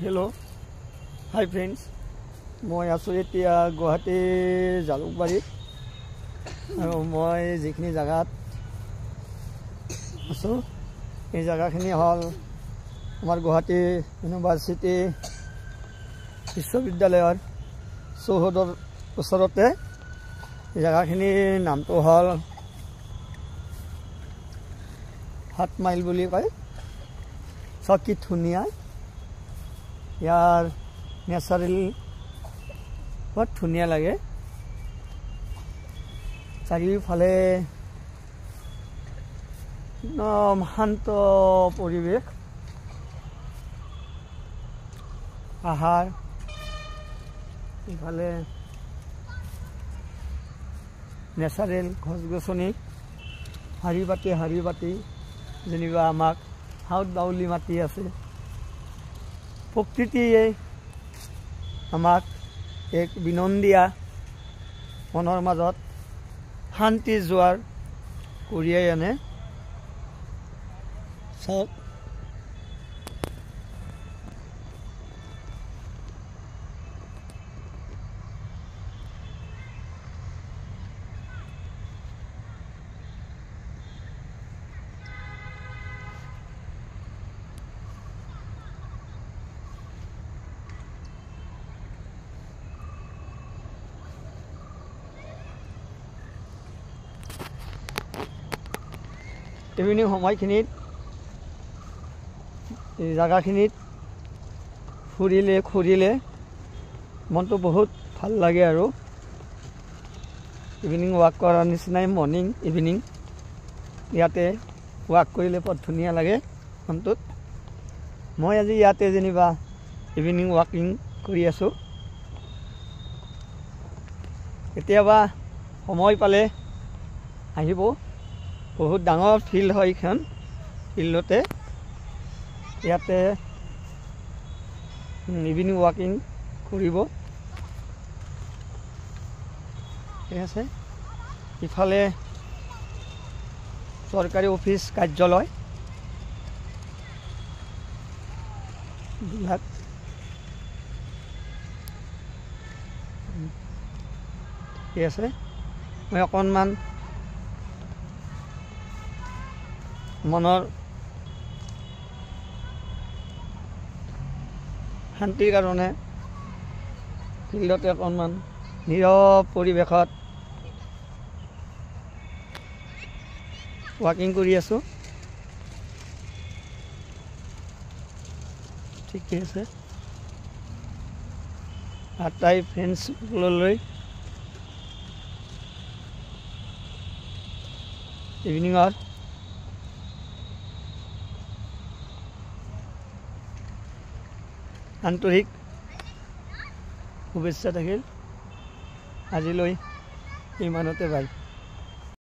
Hello hi friends मैं आसो एतिया गुवाहाटी जालुकबारी और मैं जिखिनि जगह आसो ये जगहखिनि हल आमार गुवाहाटी यूनिभार्सिटी विश्वविद्यालयर चौहदर ओसरते जगहखिनि नामतो हल 7 माइल बुली कय सकी धुनिया यार नेचारेल बहुत धुनिया लगे चारिफाले एकदम शांत परिवेश आहार इफाले नेचारेल गछ गछनि हारी बाटी जेनिबा आमाक हाउत बाउली माटी आछे प्रकृतिये आमाक एक बिनंदिया मनर माजत शांति जोৱাৰ करियाय आने सब इवनिंग সময়খিনিত এই জায়গাখিনিত ফুৰিলে মনটো বহুত ভাল লাগে আৰু ইভিনিং ওয়াক কৰাৰ নিচিনাই মৰ্নিং ইভিনিং ইয়াতে ওয়াক কৰিলে বহুত ধুনীয়া লাগে মনটো মই আজি ইয়াতে যেনিবা ইভিনিং ওয়াকিং কৰি আছো কেতিয়াবা সময় পালে আহিব बहुत डांगर फिल्ड है इखन फिल्डते इते इवनिंग वाकिंग करिब ठीक है इफाले सरकारी ऑफिस कार्यालय ठीक है मैं अकणमान मनर शांतिर कारणे फिल्डते अकणमान नीरव परिवेशत वाकिंग करि आसो ठीक है आटाई फ्रेंड्स लय इवनिंग आंतरिक शुभेच्छा থাকিল আজিলৈ ইমানতে বাই।